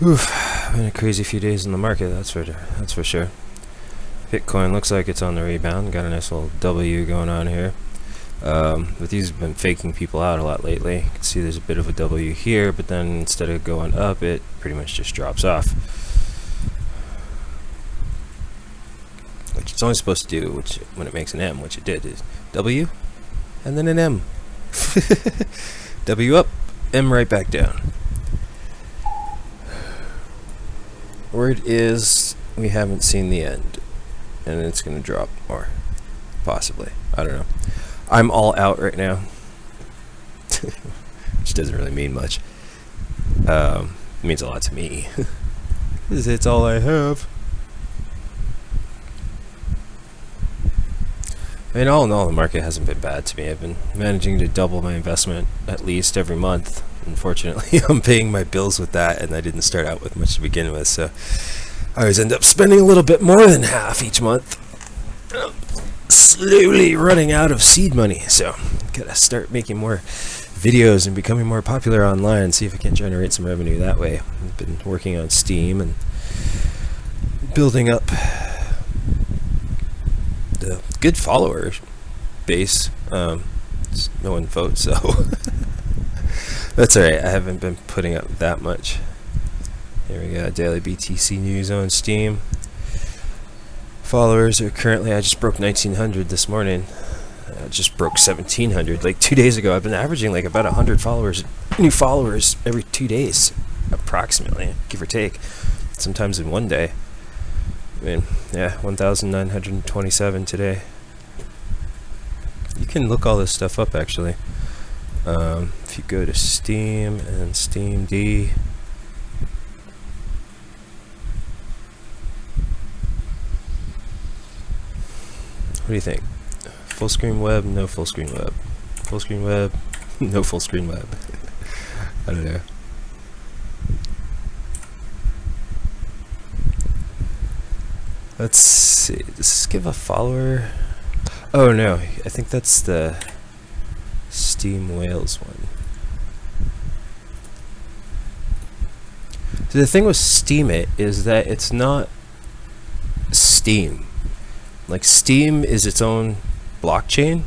Oof, been a crazy few days in the market, that's for sure. Bitcoin looks like it's on the rebound. Got a nice little W going on here. But these have been faking people out a lot lately. You can see there's a bit of a W here, but then instead of going up, it pretty much just drops off. Which it's only supposed to do, which when it makes an M, which it did, is W and then an M. W up, M right back down. Word is we haven't seen the end, and it's going to drop more, possibly. I don't know. I'm all out right now, which doesn't really mean much. It means a lot to me. It's all I have. I mean, all in all, the market hasn't been bad to me. I've been managing to double my investment at least every month. Unfortunately, I'm paying my bills with that, and I didn't start out with much to begin with, so I always end up spending a little bit more than half each month. Slowly running out of seed money, so gotta start making more videos and becoming more popular online and see if I can generate some revenue that way. I've been working on Steam and building up the good follower base. Just no one votes, so that's alright. I haven't been putting up that much. Here we go, daily BTC news on Steam. Followers are currently, I just broke 1900 this morning. I just broke 1700 like 2 days ago. I've been averaging like about 100 followers, new followers every 2 days, approximately, give or take. Sometimes in one day. I mean, yeah, 1,927 today. You can look all this stuff up actually. If you go to Steam and SteamD, what do you think? Full screen web, no full screen web. Full screen web, no full screen web. I don't know. Let's see, does this give a follower? Oh no, I think that's the Steam Whales one. So the thing with SteemIt is that it's not Steam. Like Steam is its own blockchain,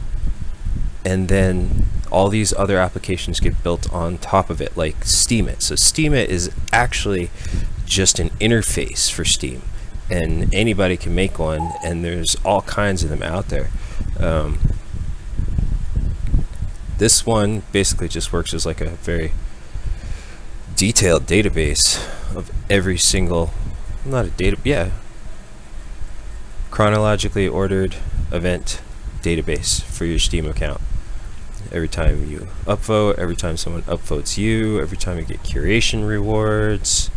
and then all these other applications get built on top of it, like SteemIt. So SteemIt is actually just an interface for Steam, and anybody can make one, and there's all kinds of them out there. This one basically just works as like a very detailed database of every single, not a data, yeah, chronologically ordered event database for your Steam account. Every time you upvote, every time someone upvotes you, every time you get curation rewards.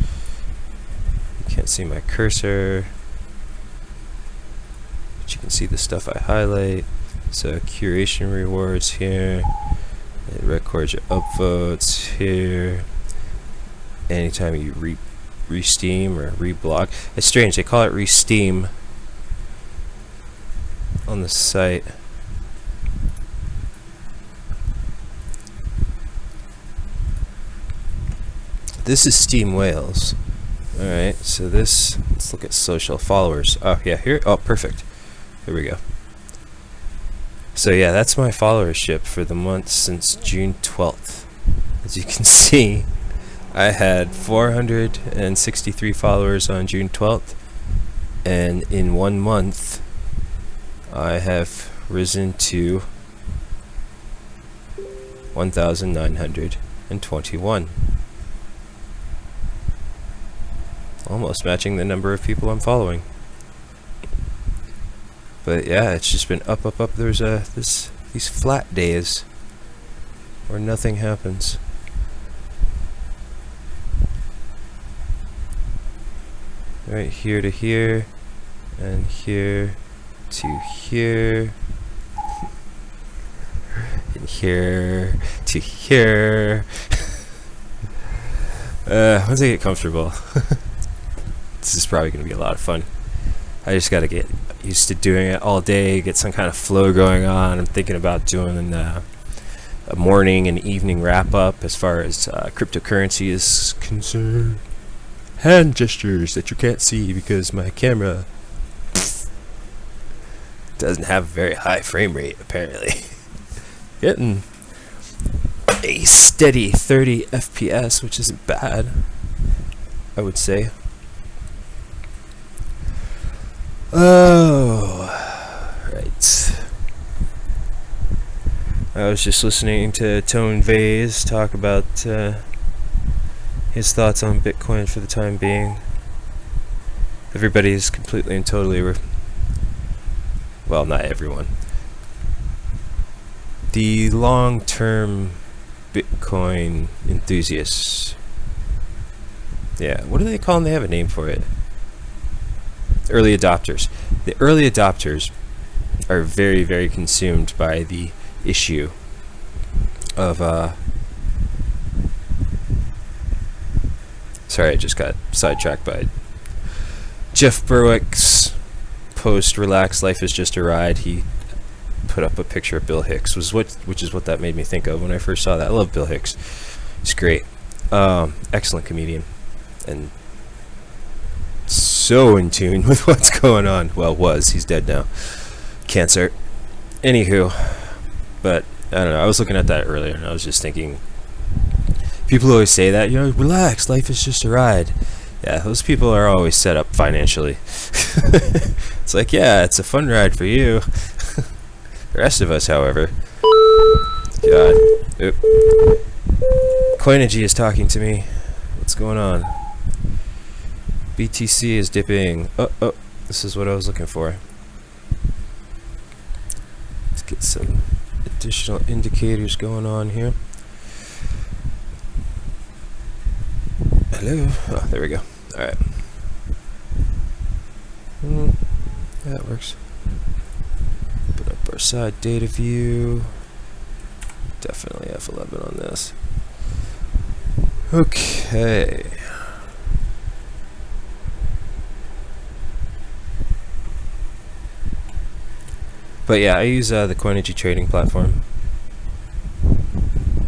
You can't see my cursor, but you can see the stuff I highlight. So curation rewards here, it records your upvotes here. Anytime you re-steam or reblog, it's strange, they call it re-steam on the site. This is Steam Whales. Alright, so this, let's look at social followers. Oh yeah, here, oh perfect. Here we go. So yeah, that's my followership for the month since June 12th. As you can see, I had 463 followers on June 12th, and in 1 month I have risen to 1,921. Almost matching the number of people I'm following. But yeah, it's just been up, up, up. There's these flat days where nothing happens. Right here to here, and here to here, and here to here. Once I get comfortable, this is probably going to be a lot of fun. I just got to get used to doing it all day, get some kind of flow going on. I'm thinking about doing a morning and evening wrap up as far as cryptocurrency is concerned. hand gestures that you can't see because my camera doesn't have a very high frame rate, apparently. Getting a steady 30 FPS, which isn't bad, I would say. Oh, right. I was just listening to Tone Vase talk about his thoughts on Bitcoin for the time being. Everybody's completely and totally, well, not everyone. The long-term Bitcoin enthusiasts. Yeah, what do they call them? They have a name for it. Early adopters. The early adopters are very, very consumed by the issue of sorry, I just got sidetracked by Jeff Berwick's post, Relax, Life is Just a Ride. He put up a picture of Bill Hicks, which is what that made me think of when I first saw that. I love Bill Hicks. He's great. Excellent comedian. And so in tune with what's going on. Well, he's dead now. Cancer. Anywho, but I don't know, I was looking at that earlier and I was just thinking, people always say that, relax, life is just a ride. Yeah, those people are always set up financially. It's like, yeah, it's a fun ride for you. The rest of us, however, God, Coinergy is talking to me. What's going on? BTC is dipping. Oh, this is what I was looking for. Let's get some additional indicators going on here. Hello. Oh, there we go. All right. That works. Put up our side data view. Definitely F11 on this. Okay. But yeah, I use the Coinergy trading platform.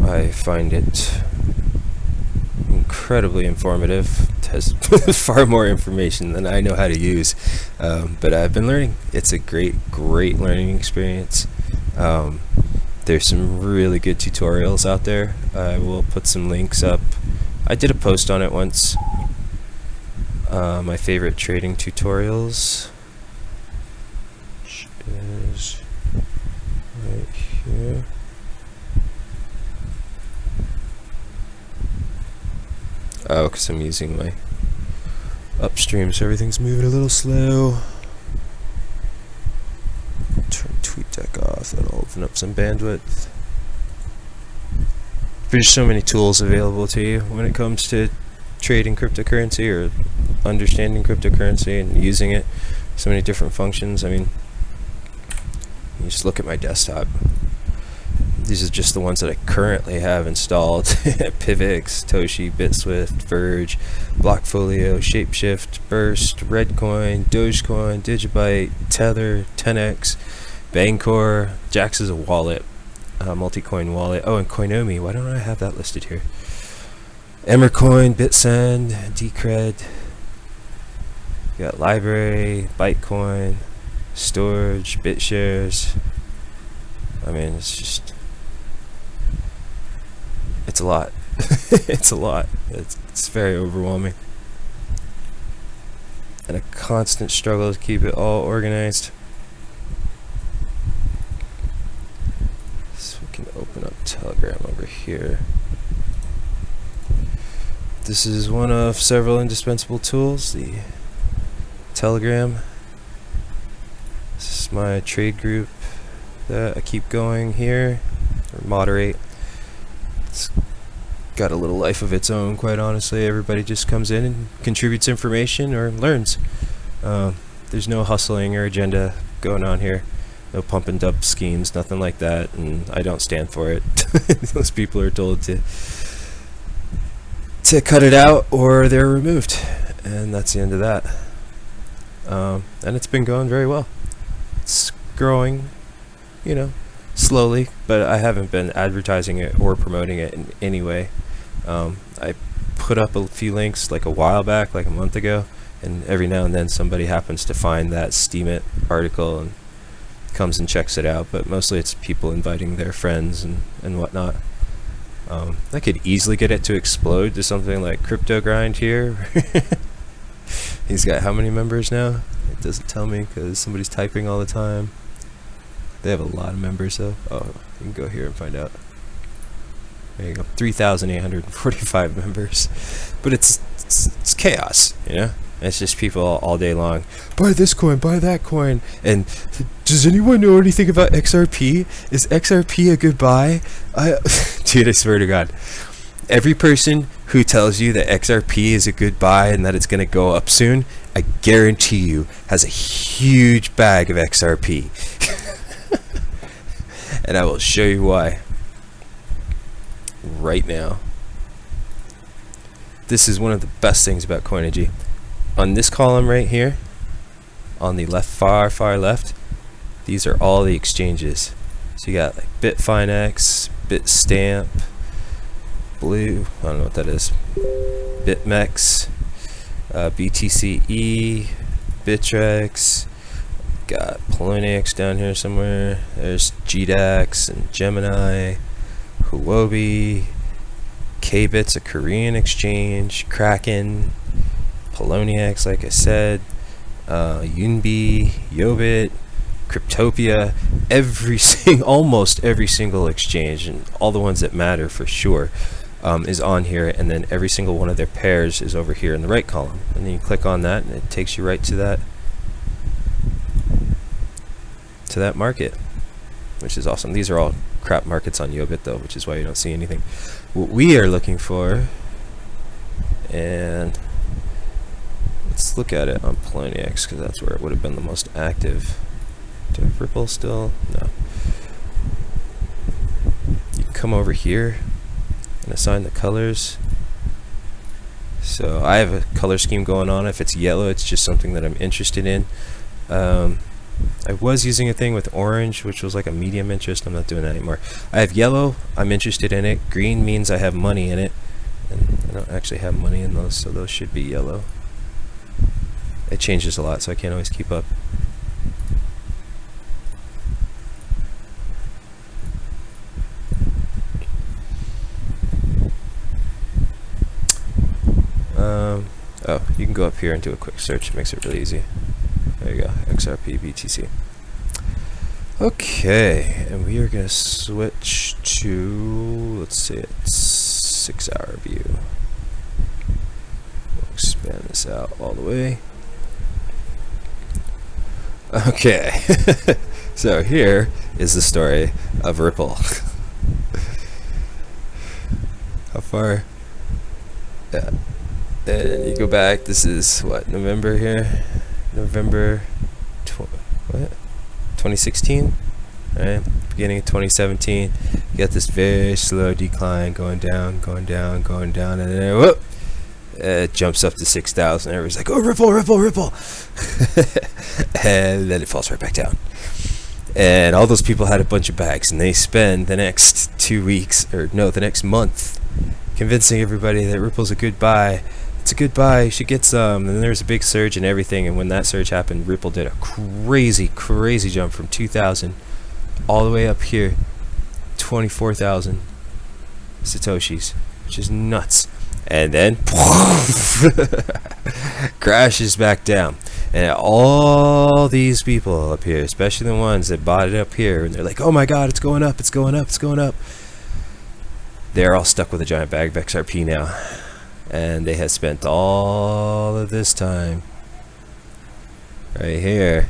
I find it incredibly informative. It has far more information than I know how to use, but I've been learning. It's a great learning experience. There's some really good tutorials out there. I will put some links up. I did a post on it once. My favorite trading tutorials, which is right here. Oh, because I'm using my upstream, so everything's moving a little slow. Turn TweetDeck off, that'll open up some bandwidth. There's so many tools available to you when it comes to trading cryptocurrency or understanding cryptocurrency and using it. So many different functions. I mean, you just look at my desktop. These are just the ones that I currently have installed. Pivx, Toshi, BitSwift, Verge, Blockfolio, Shapeshift, Burst, Redcoin, Dogecoin, Digibyte, Tether, 10x, Bancor, Jax is a wallet, multi-coin wallet. Oh, and Coinomi. Why don't I have that listed here? Emercoin, Bitsend, Decred. You got Library, Bytecoin, Storage, BitShares. I mean, it's a lot. It's a lot. It's very overwhelming. And a constant struggle to keep it all organized. So we can open up Telegram over here. This is one of several indispensable tools, the Telegram. This is my trade group that I keep going here, or moderate. It's got a little life of its own, quite honestly. Everybody just comes in and contributes information or learns. There's no hustling or agenda going on here. No pump and dump schemes, nothing like that, and I don't stand for it. Those people are told to cut it out or they're removed, and that's the end of that. And it's been going very well. It's growing, slowly, but I haven't been advertising it or promoting it in any way. I put up a few links like a while back, like a month ago, and every now and then somebody happens to find that SteemIt article and comes and checks it out, but mostly it's people inviting their friends and whatnot. I could easily get it to explode to something like Crypto Grind here. He's got how many members now? It doesn't tell me because somebody's typing all the time. They have a lot of members though. Oh, you can go here and find out. There you go, 3,845 members. But it's chaos, you know? It's just people all day long. Buy this coin, buy that coin. And does anyone know anything about XRP? Is XRP a good buy? Dude, I swear to God. Every person who tells you that XRP is a good buy and that it's going to go up soon, I guarantee you has a huge bag of XRP. And I will show you why right now. This is one of the best things about Coinigy. On this column right here, on the left, far left, these are all the exchanges. So you got like Bitfinex, Bitstamp, Blue, I don't know what that is, BitMEX, BTCE, Bittrex, got Poloniex down here somewhere, there's GDAX and Gemini, Huobi, Kbit's a Korean exchange, Kraken, Poloniex, like I said, Yunbi, Yobit, Cryptopia, almost every single exchange, and all the ones that matter for sure, is on here, and then every single one of their pairs is over here in the right column. And then you click on that, and it takes you right to that market, which is awesome. These are all crap markets on Yobit though, which is why you don't see anything. What we are looking for, and let's look at it on Poloniex because that's where it would have been the most active. Do I have Ripple still? No. You come over here and assign the colors. So I have a color scheme going on. If it's yellow, it's just something that I'm interested in. I was using a thing with orange, which was like a medium interest. I'm not doing that anymore. I have yellow, I'm interested in it. Green means I have money in it, and I don't actually have money in those, so those should be yellow. It changes a lot, so I can't always keep up. Oh, you can go up here and do a quick search. It makes it really easy. There you go, XRP BTC. Okay, and we are going to switch to, let's say it's 6 hour view. We'll expand this out all the way. Okay, so here is the story of Ripple. How far? Yeah. And you go back, this is what, November here? November 2016, right? Beginning of 2017, you got this very slow decline going down, and then whoop, it jumps up to 6,000. Everybody's like, oh, Ripple, Ripple, Ripple. And then it falls right back down. And all those people had a bunch of bags, and they spend the next 2 weeks, or no, the next month, convincing everybody that Ripple's a good buy. It's a good buy, you should get some. And then there's a big surge and everything, and when that surge happened, Ripple did a crazy jump from 2,000 all the way up here, 24,000 Satoshis, which is nuts. And then crashes back down. And all these people up here, especially the ones that bought it up here, and they're like, oh my god, it's going up, it's going up, it's going up. They're all stuck with a giant bag of XRP now. And they have spent all of this time right here.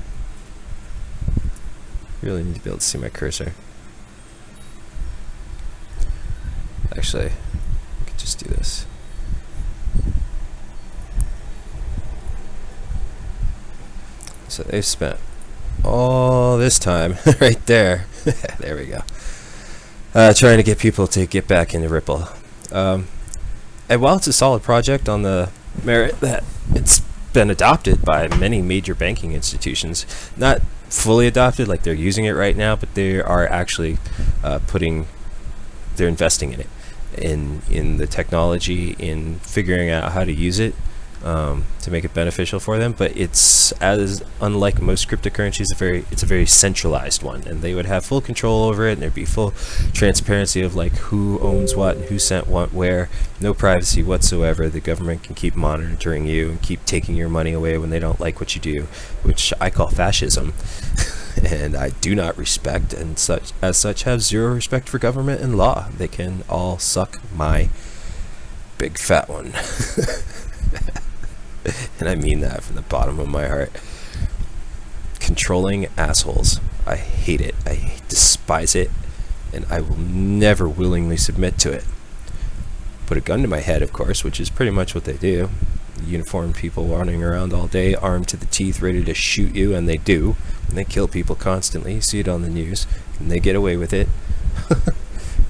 Really need to be able to see my cursor. Actually, I could just do this. So they've spent all this time right there. There we go. Trying to get people to get back into Ripple. And while it's a solid project on the merit that it's been adopted by many major banking institutions, not fully adopted, like they're using it right now, but they are actually they're investing in it. in the technology, in figuring out how to use it to make it beneficial for them. But it's, as unlike most cryptocurrencies, it's a very centralized one, and they would have full control over it, and there'd be full transparency of like who owns what and who sent what where. No privacy whatsoever. The government can keep monitoring you and keep taking your money away when they don't like what you do, which I call fascism. And I do not respect, and as such have zero respect for government and law. They can all suck my big fat one. And I mean that from the bottom of my heart. Controlling assholes. I hate it. I despise it. And I will never willingly submit to it. Put a gun to my head, of course, which is pretty much what they do. Uniformed people running around all day, armed to the teeth, ready to shoot you, and they do. And they kill people constantly. You see it on the news. And they get away with it.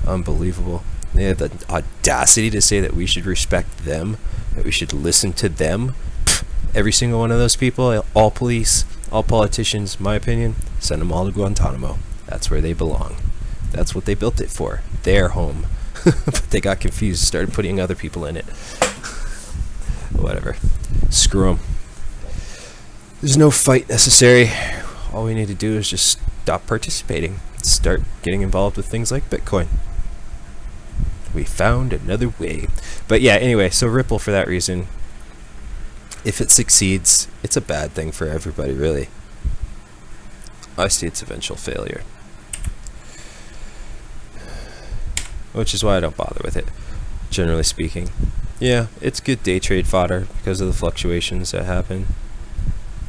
Unbelievable. They have the audacity to say that we should respect them, that we should listen to them. Every single one of those people, all police, all politicians, my opinion, send them all to Guantanamo. That's where they belong. That's what they built it for. Their home. But they got confused, started putting other people in it. Whatever. Screw them. There's no fight necessary. All we need to do is just stop participating. Start getting involved with things like Bitcoin. We found another way. But yeah, anyway, so Ripple, for that reason, if it succeeds, it's a bad thing for everybody, really. I see its eventual failure. Which is why I don't bother with it, generally speaking. Yeah, it's good day trade fodder because of the fluctuations that happen.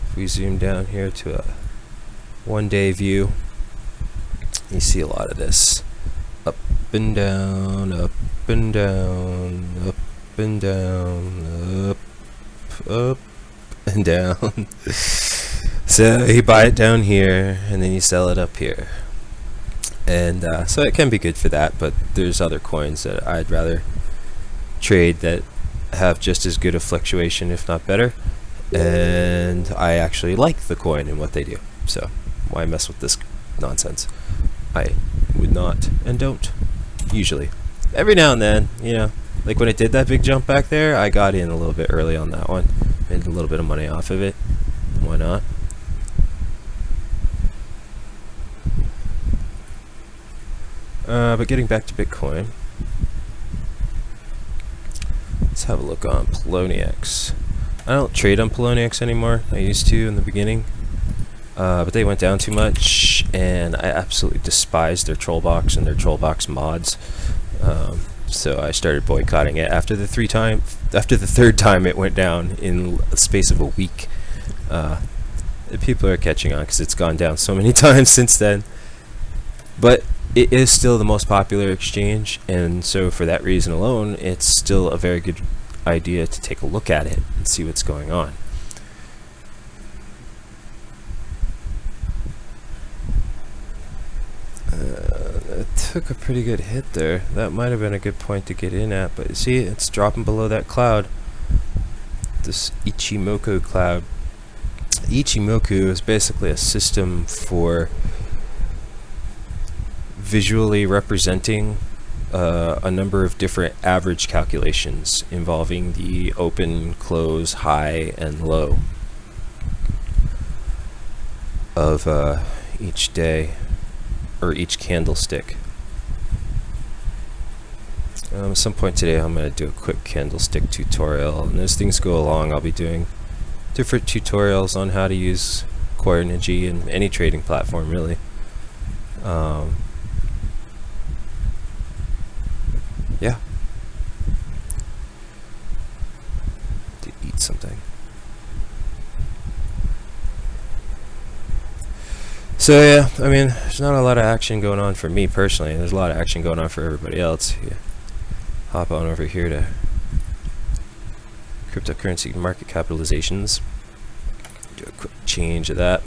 If we zoom down here to a one-day view, you see a lot of this. Up and down, up and down, up and down, up and down. So you buy it down here and then you sell it up here. And so it can be good for that, but there's other coins that I'd rather trade that have just as good a fluctuation, if not better. And I actually like the coin and what they do. So why mess with this nonsense? I would not and don't, usually. Every now and then, you know, like when it did that big jump back there, I got in a little bit early on that one. Made a little bit of money off of it. Why not? But getting back to Bitcoin, let's have a look on Poloniex. I don't trade on Poloniex anymore. I used to in the beginning. But they went down too much, and I absolutely despised their troll box and their troll box mods. So I started boycotting it after the third time it went down in the space of a week. People are catching on because it's gone down so many times since then. But it is still the most popular exchange, and so for that reason alone, it's still a very good idea to take a look at it and see what's going on. It took a pretty good hit there. That might have been a good point to get in at, but see, it's dropping below that cloud. This Ichimoku cloud. Ichimoku is basically a system for visually representing a number of different average calculations involving the open, close, high, and low of each day or each candlestick. At some point today I'm going to do a quick candlestick tutorial, and as things go along I'll be doing different tutorials on how to use Core Energy in any trading platform, really. Yeah. To eat something. So yeah, I mean, there's not a lot of action going on for me personally. There's a lot of action going on for everybody else. Yeah. Hop on over here to cryptocurrency market capitalizations. Do a quick change of that.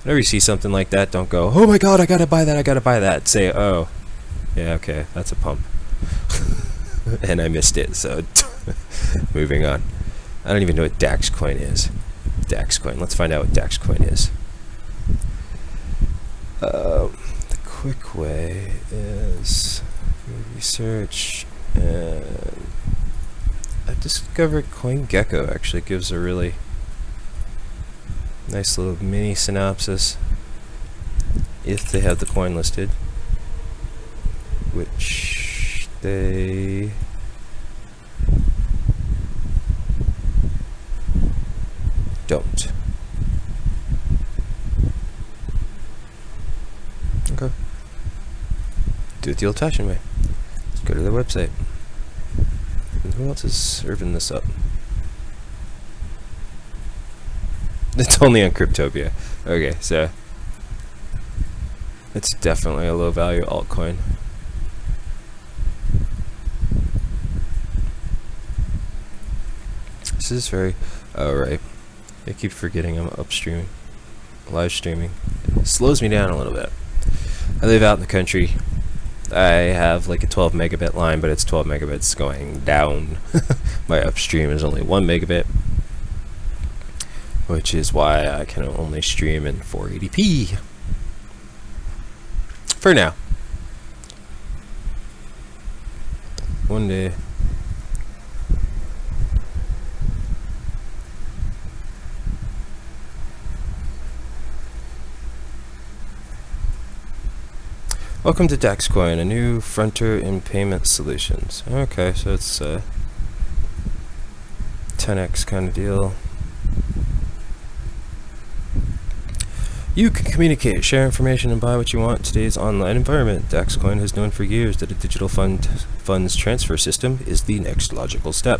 Whenever you see something like that, don't go, oh my god, I gotta buy that, I gotta buy that. Say, oh, yeah, okay, that's a pump. And I missed it, so moving on. I don't even know what DAX coin is. DAX coin, let's find out what DAX coin is. The quick way is research And I've discovered CoinGecko actually gives a really nice little mini synopsis if they have the coin listed, which they don't. Okay. Do it the old-fashioned way. Let's go to their website. And who else is serving this up? It's only on Cryptopia. Okay, so it's definitely a low-value altcoin. This is very... Oh, right. I keep forgetting I'm upstreaming. Live streaming. It slows me down a little bit. I live out in the country. I have like a 12 megabit line, but it's 12 megabits going down. My upstream is only 1 megabit, which is why I can only stream in 480p. For now. One day. Welcome to DexCoin, a new frontier in payment solutions. Okay, so it's a 10x kind of deal. You can communicate, share information, and buy what you want in today's online environment. DexCoin has known for years that a digital funds transfer system is the next logical step.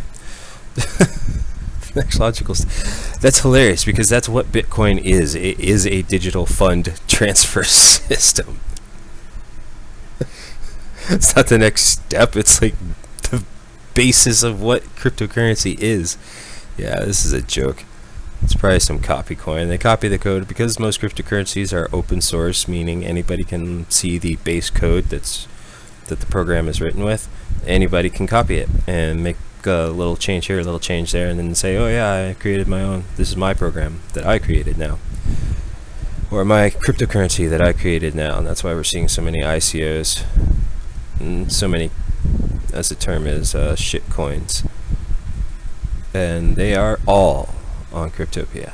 That's hilarious because that's what Bitcoin is. It is a digital fund transfer system. It's not the next step, it's like the basis of what cryptocurrency is. Yeah, this is a joke. It's probably some copy coin. They copy the code because most cryptocurrencies are open source, meaning anybody can see the base code that the program is written with. Anybody can copy it and make a little change here, a little change there, and then say, oh yeah, I created my own. This is my program that I created now. Or my cryptocurrency that I created now. And that's why we're seeing so many ICOs. And so many, as the term is, shit coins. And they are all on Cryptopia.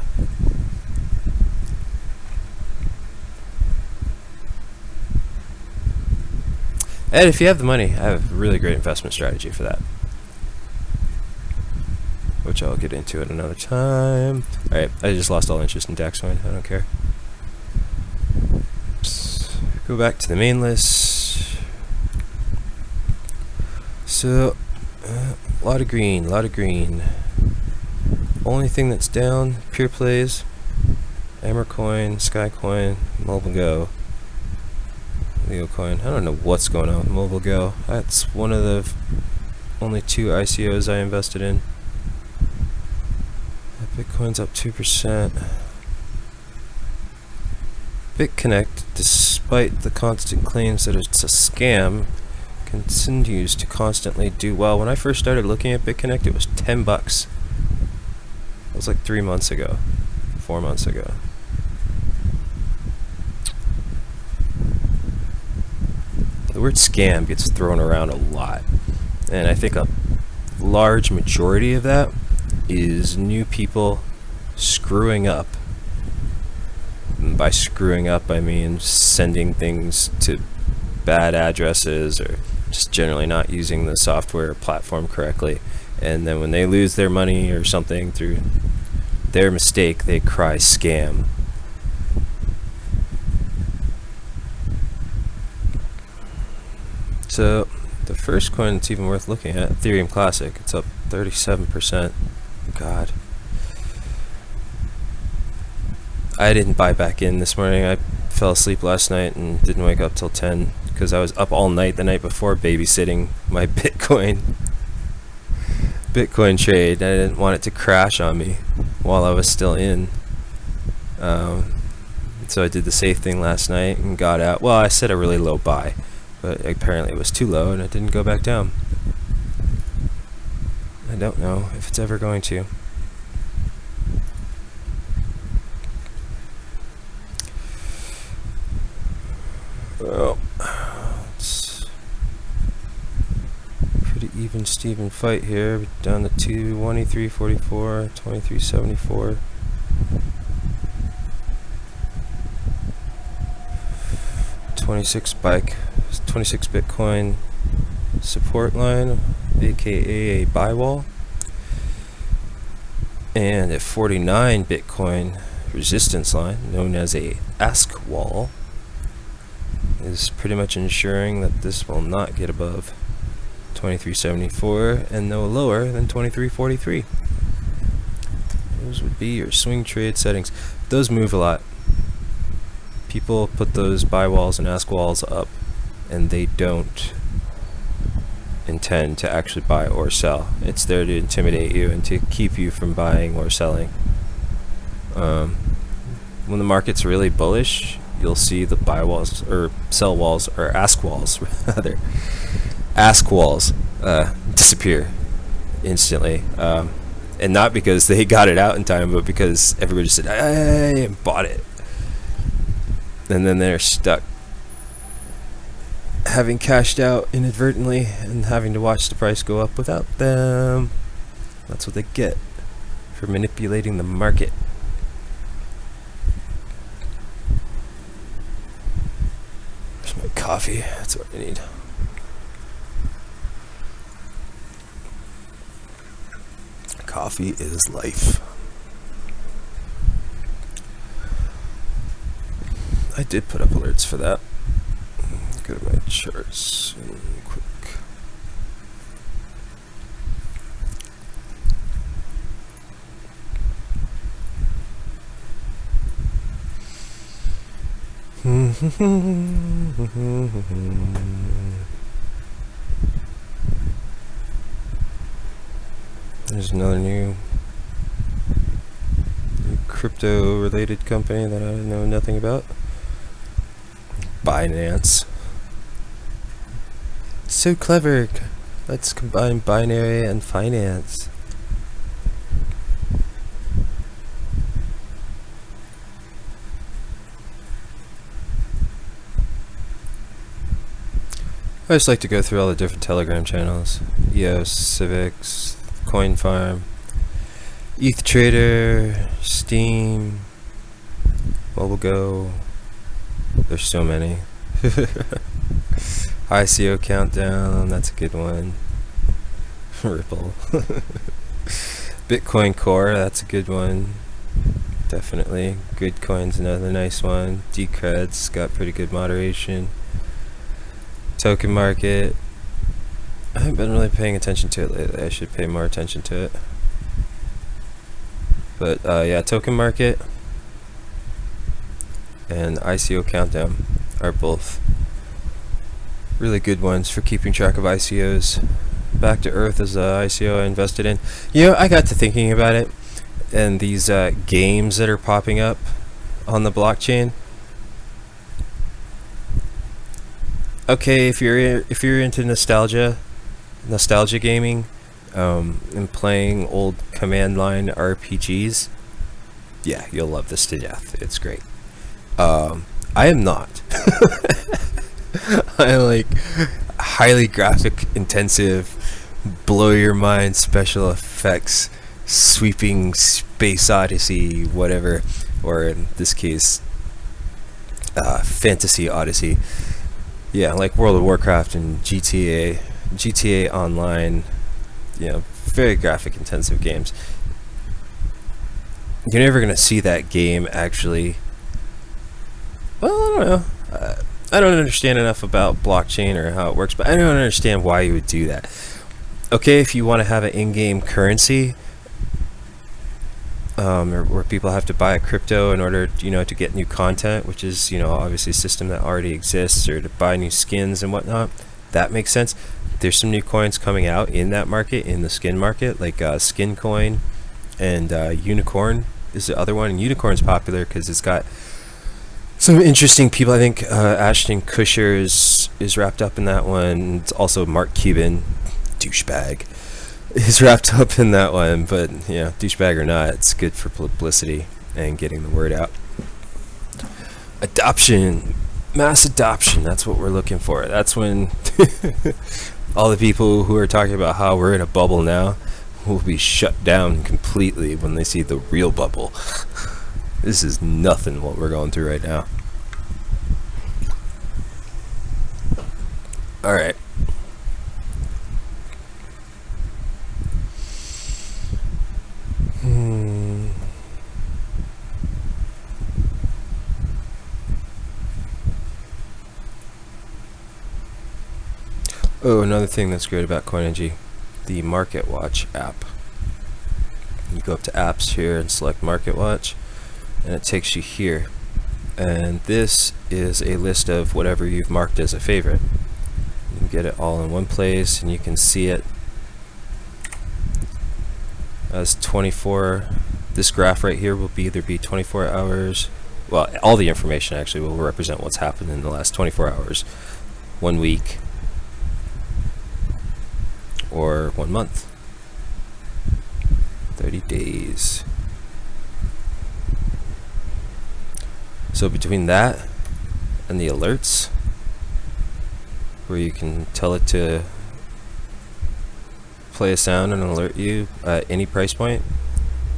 And if you have the money, I have a really great investment strategy for that, which I'll get into at another time. Alright, I just lost all interest in DexCoin. I don't care. Oops. Go back to the main list. So, a lot of green, Only thing that's down, pure plays, Amercoin, Skycoin, MobileGo, Leocoin. I don't know what's going on with MobileGo. That's one of the only 2 ICOs I invested in. Bitcoin's up 2%. BitConnect, despite the constant claims that it's a scam, continues to constantly do well. When I first started looking at BitConnect, it was 10 bucks. That was like 3 months ago, 4 months ago. The word scam gets thrown around a lot, and I think a large majority of that is new people screwing up. And by screwing up, I mean sending things to bad addresses or just generally not using the software or platform correctly, and then when they lose their money or something through their mistake, they cry scam. So the first coin that's even worth looking at, Ethereum Classic, it's up 37%. God, I didn't buy back in this morning. I fell asleep last night and didn't wake up till 10 because I was up all night the night before babysitting my Bitcoin trade. I didn't want it to crash on me while I was still in. So I did the safe thing last night and got out. Well, I set a really low buy, but apparently it was too low and it didn't go back down. I don't know if it's ever going to. Well, it's pretty Steven fight here. Down to 23.44, 23.74. $26 Bitcoin support line, aka a buy wall, and a 49 Bitcoin resistance line, known as a ask wall, is pretty much ensuring that this will not get above 23.74 and no lower than 23.43. Those would be your swing trade settings. Those move a lot. People put those buy walls and ask walls up, and they don't intend to actually buy or sell. It's there to intimidate you and to keep you from buying or selling. When the market's really bullish, you'll see the buy walls or sell walls, or ask walls rather, ask walls disappear instantly, and not because they got it out in time, but because everybody just said "Hey," and bought it, and then they're stuck having cashed out inadvertently and having to watch the price go up without them. That's what they get for manipulating the market. Where's my coffee? That's what I need. Coffee is life. I did put up alerts for that. Go to my charts quick. There's another new crypto related company that I know nothing about. Binance. So clever. Let's combine binary and finance. I just like to go through all the different Telegram channels. EOS, Civics, Coin Farm, ETH Trader, Steem, MobileGo. There's so many. ICO Countdown, that's a good one. Ripple. Bitcoin Core, that's a good one. Definitely. Gridcoin's another nice one. Decred's got pretty good moderation. Token Market. I haven't been really paying attention to it lately. I should pay more attention to it. But yeah, Token Market and ICO Countdown are both really good ones for keeping track of ICOs. Back to Earth is an ICO I invested in. You know, I got to thinking about it, and these games that are popping up on the blockchain. Okay, if you're into nostalgia gaming, and playing old command line RPGs, yeah, you'll love this to death. It's great. I am not. I like highly graphic intensive, blow your mind special effects, sweeping space odyssey, whatever, or in this case, fantasy odyssey. Yeah, like World of Warcraft and GTA Online, you know, very graphic intensive games. You're never gonna see that game actually. Well, I don't know. I don't understand enough about blockchain or how it works, but I don't understand why you would do that. Okay, if you want to have an in-game currency, or where people have to buy a crypto in order, you know, to get new content, which is, you know, obviously a system that already exists, or to buy new skins and whatnot, that makes sense. There's some new coins coming out in that market, in the skin market, like Skin Coin, and Unicorn is the other one. And Unicorn's popular because it's got some interesting people. I think Ashton Kutcher is wrapped up in that one. It's also Mark Cuban, douchebag, is wrapped up in that one. But yeah, douchebag or not, it's good for publicity and getting the word out. Adoption, mass adoption. That's what we're looking for. That's when All the people who are talking about how we're in a bubble now will be shut down completely when they see the real bubble. This is nothing what we're going through right now. Alright. Oh, another thing that's great about Coinergy, the Market Watch app. You go up to apps here and select Market Watch, and it takes you here. And this is a list of whatever you've marked as a favorite. You can get it all in one place, and you can see it as 24. This graph right here will either be 24 hours. Well, all the information actually will represent what's happened in the last 24 hours, 1 week, or 1 month, 30 days. So between that and the alerts, where you can tell it to play a sound and alert you at any price point,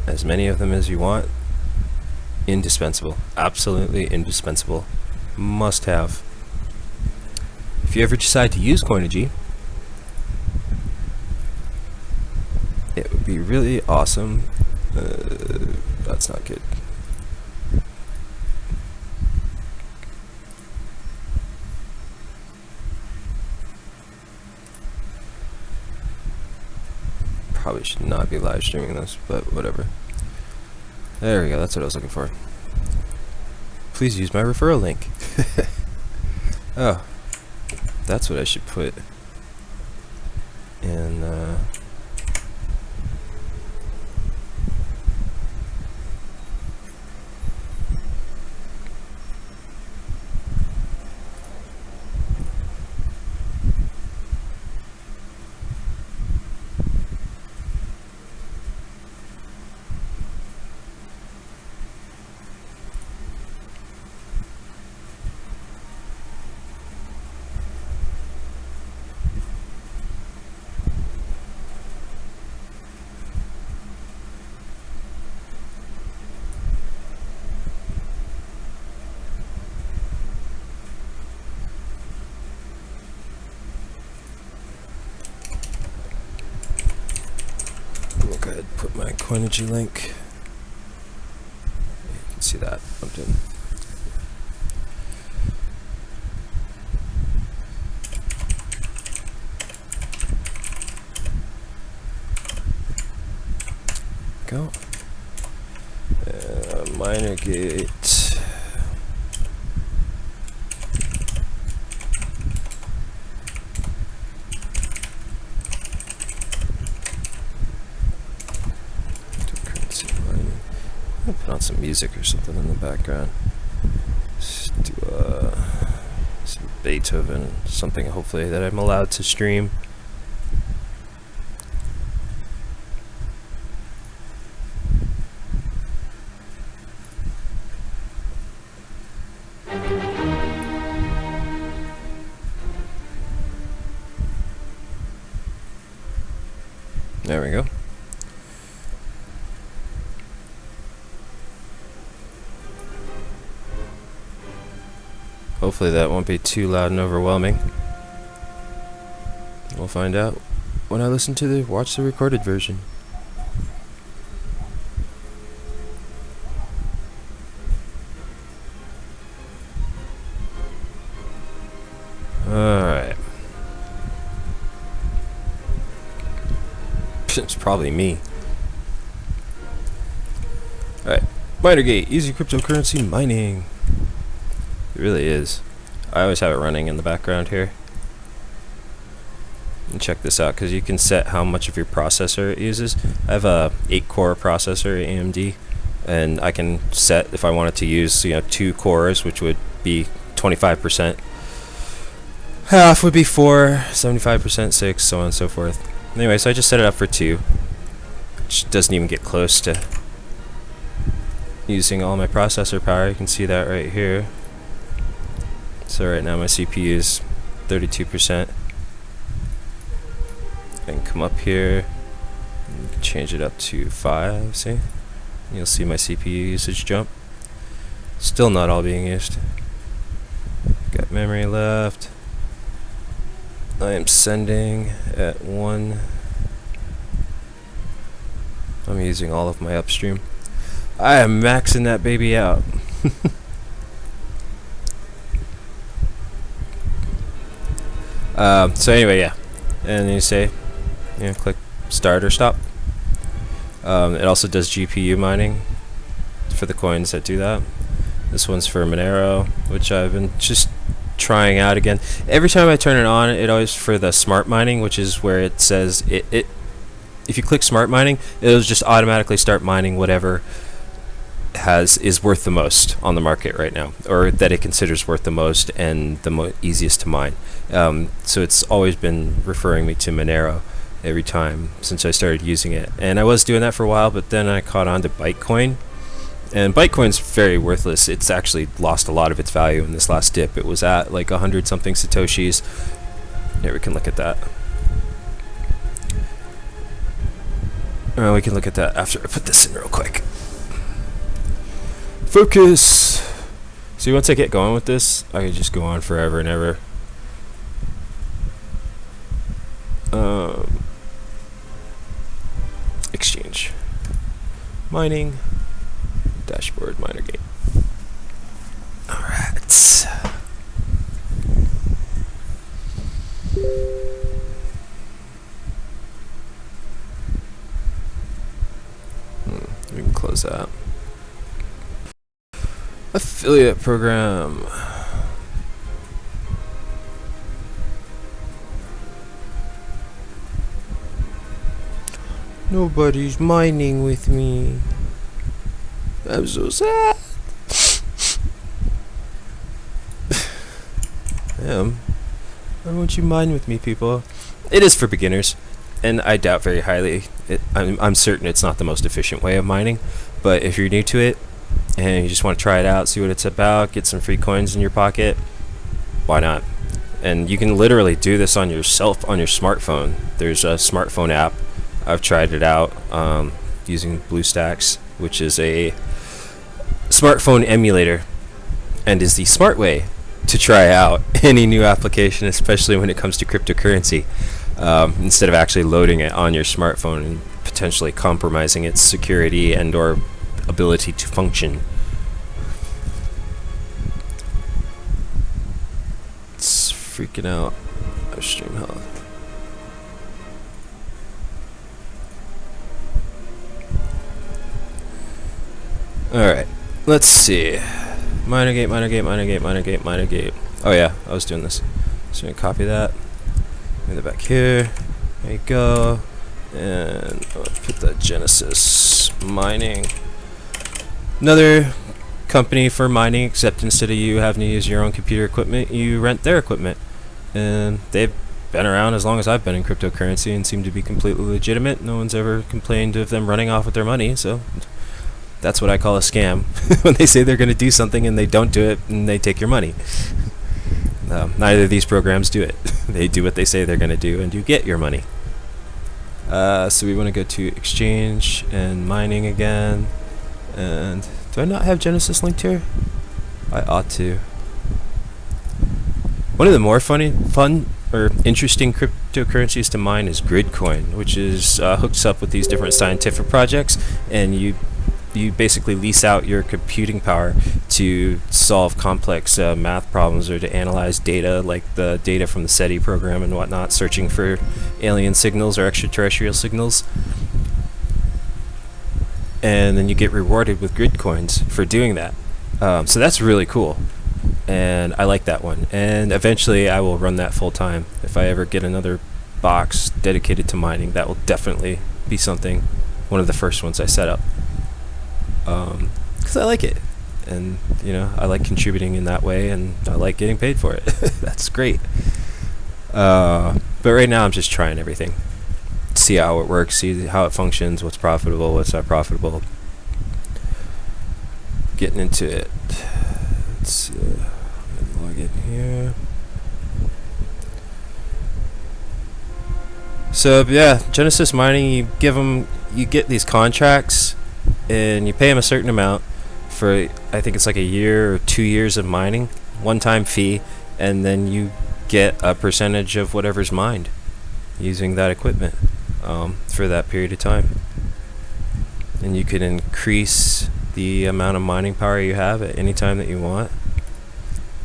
as many of them as you want, indispensable, absolutely indispensable, must have. If you ever decide to use Coinergy, it would be really awesome. That's not good. Probably should not be live streaming this, but whatever. There we go, that's what I was looking for. Please use my referral link. Oh, that's what I should put in. I'll go ahead and put my Coinergy link. You can see that bumped in. Go. Miner gate. Put on some music or something in the background. Just do some Beethoven, something hopefully that I'm allowed to stream. There we go. Hopefully that won't be too loud and overwhelming. We'll find out when I watch the recorded version. Alright. It's probably me. Alright. Minergate, easy cryptocurrency mining. It really is. I always have it running in the background here. And check this out, because you can set how much of your processor it uses. I have a 8-core processor, AMD, and I can set if I wanted to use 2 cores, which would be 25%. Half would be 4, 75% 6, so on and so forth. Anyway, so I just set it up for 2, which doesn't even get close to using all my processor power. You can see that right here. So right now my CPU is 32%. and come up here and change it up to 5. See, you'll see my CPU usage jump. Still not all being used. Got memory left. I am sending at 1. I'm using all of my upstream. I am maxing that baby out. So anyway, yeah, and you say, click start or stop. It also does GPU mining for the coins that do that. This one's for Monero, which I've been just trying out again. Every time I turn it on, it always for the smart mining, which is where it says if you click smart mining, it'll just automatically start mining whatever is worth the most on the market right now, or that it considers worth the most and the easiest to mine. So it's always been referring me to Monero every time since I started using it. And I was doing that for a while, but then I caught on to Bitcoin. And Bitcoin's very worthless. It's actually lost a lot of its value in this last dip. It was at like 100 something Satoshis. Here, we can look at that. We can look at that after I put this in real quick. Focus! See, once I get going with this, I can just go on forever and ever. Exchange. Mining. Dashboard, miner gate. Alright. We can close that. Affiliate program. Nobody's mining with me. I'm so sad. Why won't you mine with me, people? It is for beginners, and I doubt very highly. I'm certain it's not the most efficient way of mining, but if you're new to it and you just want to try it out, see what it's about, get some free coins in your pocket, why not? And you can literally do this on yourself on your smartphone. There's a smartphone app. I've tried it out using BlueStacks, which is a smartphone emulator and is the smart way to try out any new application, especially when it comes to cryptocurrency, instead of actually loading it on your smartphone and potentially compromising its security and or ability to function. It's freaking out our stream health. Alright, let's see. Miner gate. Oh yeah, I was doing this. So I'm gonna copy that. Move it back here. There you go. And I'll put that Genesis mining. Another company for mining, except instead of you having to use your own computer equipment, you rent their equipment. And they've been around as long as I've been in cryptocurrency and seem to be completely legitimate. No one's ever complained of them running off with their money, so that's what I call a scam. When they say they're going to do something and they don't do it and they take your money. Neither of these programs do it. They do what they say they're going to do and you get your money. So we want to go to exchange and mining again. And do I not have Genesis linked here? I ought to. One of the more fun or interesting cryptocurrencies to mine is Gridcoin, which is hooks up with these different scientific projects, and you basically lease out your computing power to solve complex math problems or to analyze data, like the data from the SETI program and whatnot, searching for alien signals or extraterrestrial signals. And then you get rewarded with grid coins for doing that. So that's really cool. And I like that one. And eventually I will run that full time. If I ever get another box dedicated to mining, that will definitely be something, one of the first ones I set up. Because I like it, and I like contributing in that way, and I like getting paid for it. That's great. But right now I'm just trying everything, see how it works, see how it functions, what's profitable, what's not profitable. Getting into it. Let's log in here. So yeah, Genesis mining, you get these contracts, and you pay them a certain amount for, I think it's like a year or 2 years of mining, one-time fee, and then you get a percentage of whatever's mined using that equipment for that period of time. And you can increase the amount of mining power you have at any time that you want.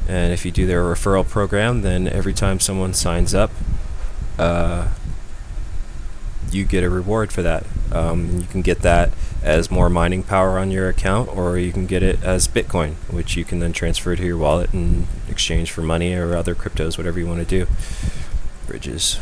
And if you do their referral program, then every time someone signs up, you get a reward for that. You can get that as more mining power on your account, or you can get it as Bitcoin, which you can then transfer to your wallet and exchange for money or other cryptos, whatever you want to do. Bridges.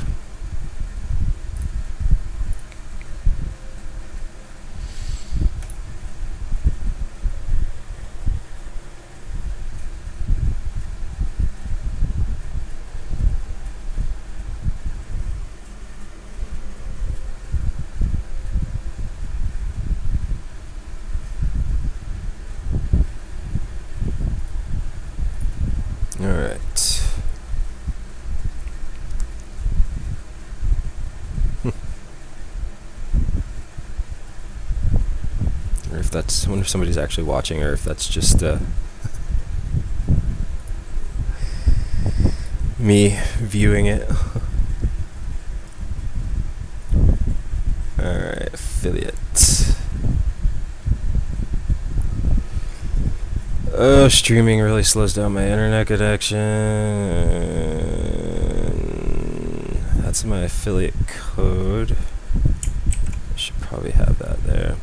Alright. Or if that's, I wonder if somebody's actually watching, or if that's just me viewing it. Alright, affiliate. Oh, streaming really slows down my internet connection. That's my affiliate code. I should probably have that there.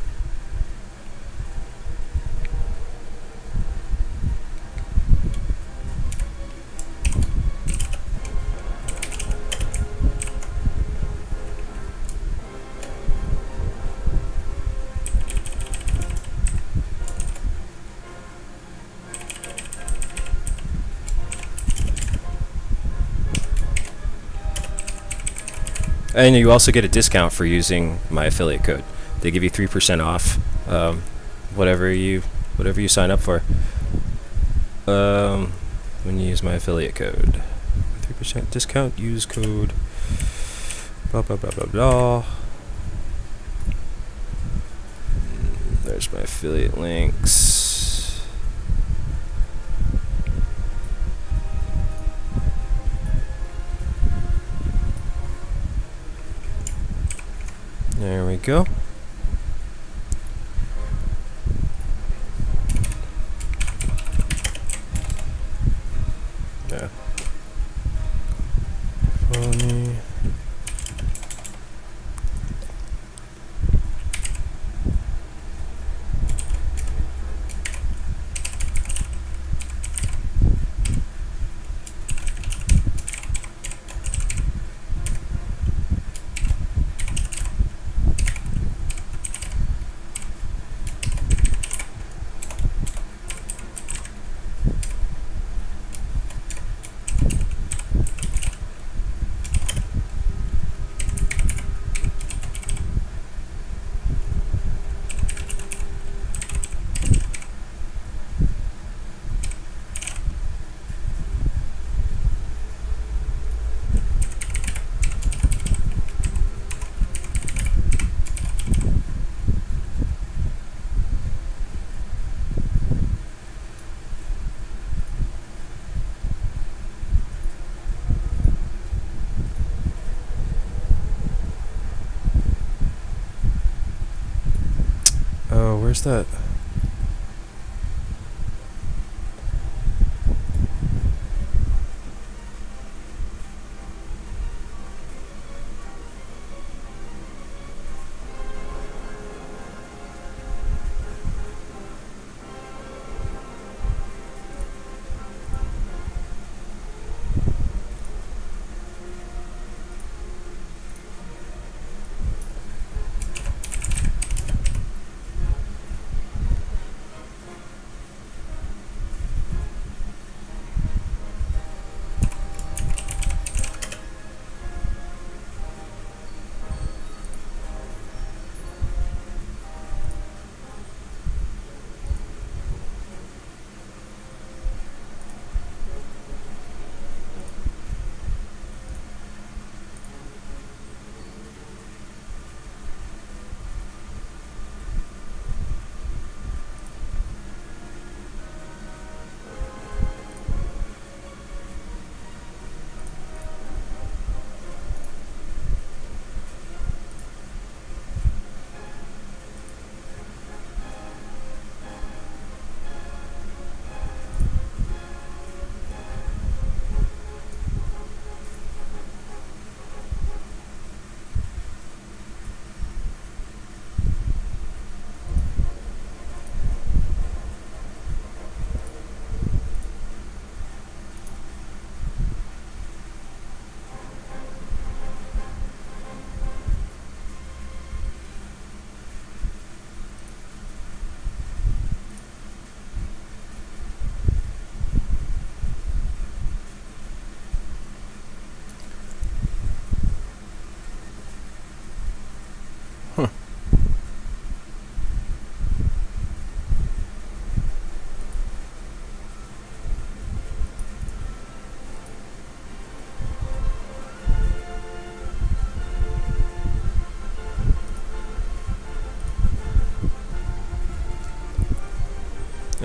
And you also get a discount for using my affiliate code. They give you 3% off whatever you sign up for when you use my affiliate code. 3% discount. Use code. Blah blah blah blah blah. There's my affiliate links. There we go. Yeah. Funny. Oh, where's that?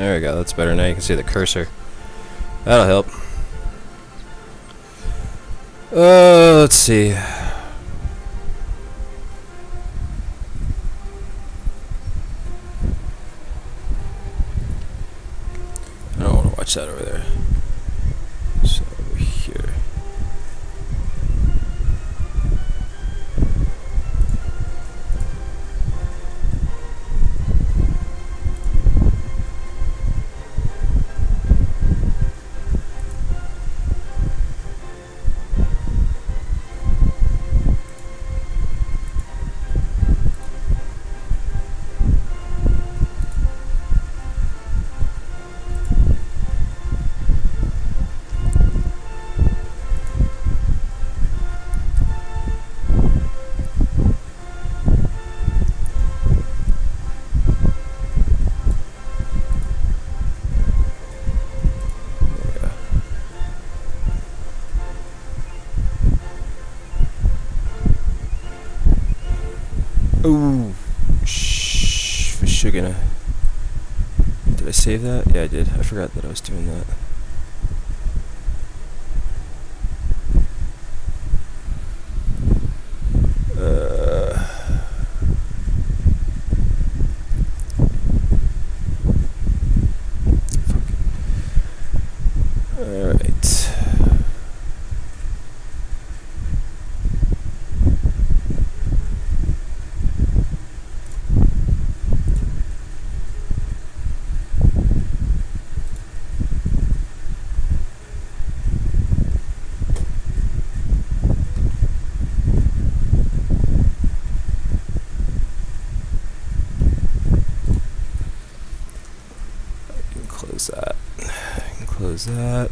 There we go, that's better. Now you can see the cursor. That'll help. Let's see. I don't want to watch that over there. So over here. Ooh, sugar. Did I save that? Yeah, I did. I forgot that I was doing that. All right. Close that. Close that.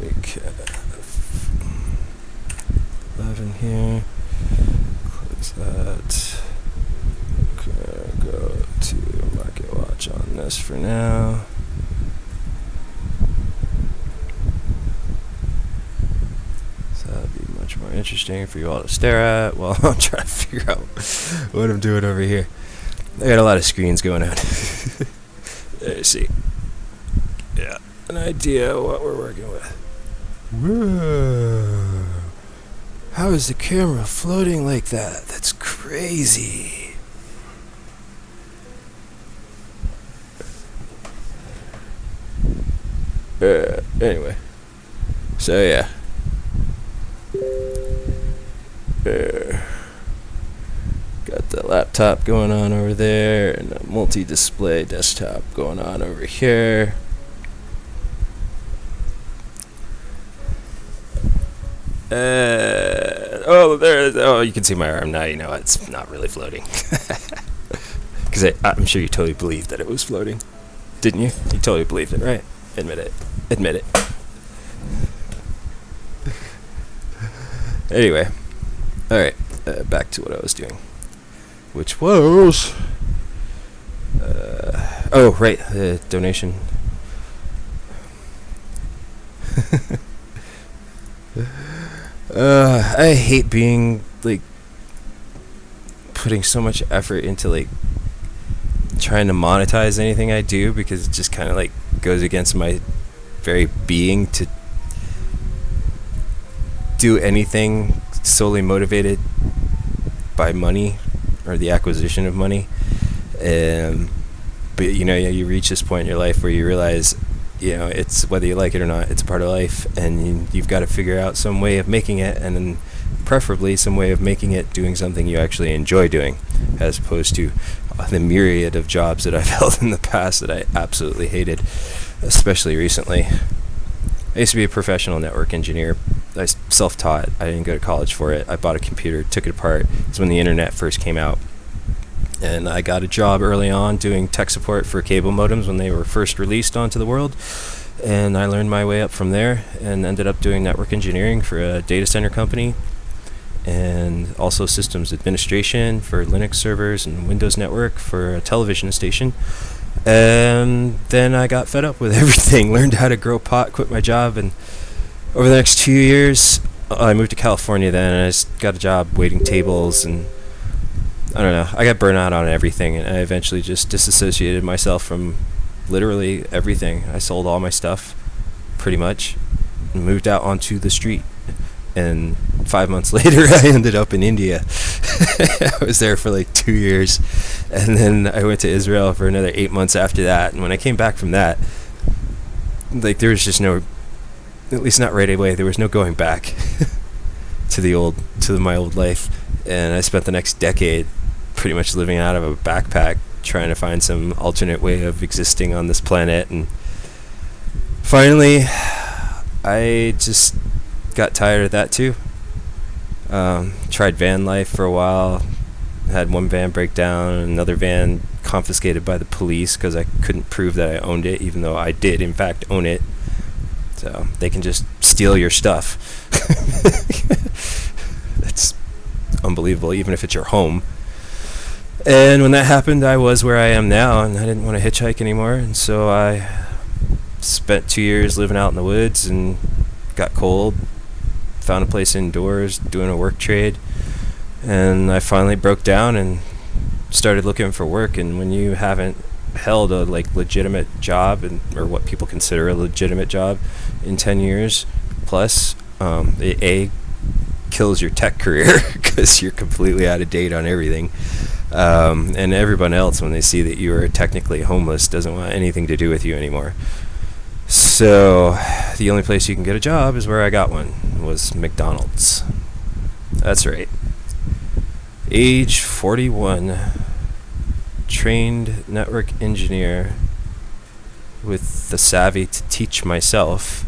We can 11 here. Close that. Okay, go to Market Watch on this for now. So that'd be much more interesting for you all to stare at while I'm trying to figure out what I'm doing over here. I got a lot of screens going on. Let's see. Yeah, an idea what we're working with. Whoa. How is the camera floating like that? That's crazy. Anyway. So yeah. Got the laptop going on over there and a multi-display desktop going on over here. Oh, you can see my arm now. You know it's not really floating. Because I'm sure you totally believed that it was floating, didn't you? You totally believed it, right? Admit it. Admit it. Anyway, all right. Back to what I was doing, which was oh right, the donation. I hate being like putting so much effort into like trying to monetize anything I do, because it just kind of like goes against my very being to do anything solely motivated by money or the acquisition of money. But you know, you reach this point in your life where you realize, you know, it's whether you like it or not, it's a part of life, and you've got to figure out some way of making it, and then preferably some way of making it doing something you actually enjoy doing, as opposed to the myriad of jobs that I've held in the past that I absolutely hated, especially recently. I used to be a professional network engineer. I self-taught. I didn't go to college for it. I bought a computer, took it apart. It's when the internet first came out. And I got a job early on doing tech support for cable modems when they were first released onto the world. And I learned my way up from there and ended up doing network engineering for a data center company, and also systems administration for Linux servers and Windows Network for a television station. And then I got fed up with everything, learned how to grow pot, quit my job, and over the next 2 years, I moved to California then, and I just got a job waiting tables, and I don't know, I got burnt out on everything, and I eventually just disassociated myself from literally everything. I sold all my stuff, pretty much, and moved out onto the street. And 5 months later, I ended up in India. I was there for like 2 years, and then I went to Israel for another 8 months after that. And when I came back from that, like, there was just no, at least not right away, there was no going back to my old life. And I spent the next decade pretty much living out of a backpack, trying to find some alternate way of existing on this planet. And finally, I just got tired of that too. Tried van life for a while. Had one van break down, another van confiscated by the police because I couldn't prove that I owned it, even though I did in fact own it. So they can just steal your stuff. It's unbelievable, even if it's your home. And when that happened, I was where I am now, and I didn't want to hitchhike anymore. And so I spent 2 years living out in the woods and got cold. Found a place indoors doing a work trade, and I finally broke down and started looking for work. And when you haven't held a legitimate job, or what people consider a legitimate job, in 10 years plus, it kills your tech career because you're completely out of date on everything. And everyone else, when they see that you are technically homeless, doesn't want anything to do with you anymore. So the only place you can get a job is where I got one, was McDonald's. That's right. Age 41, trained network engineer with the savvy to teach myself,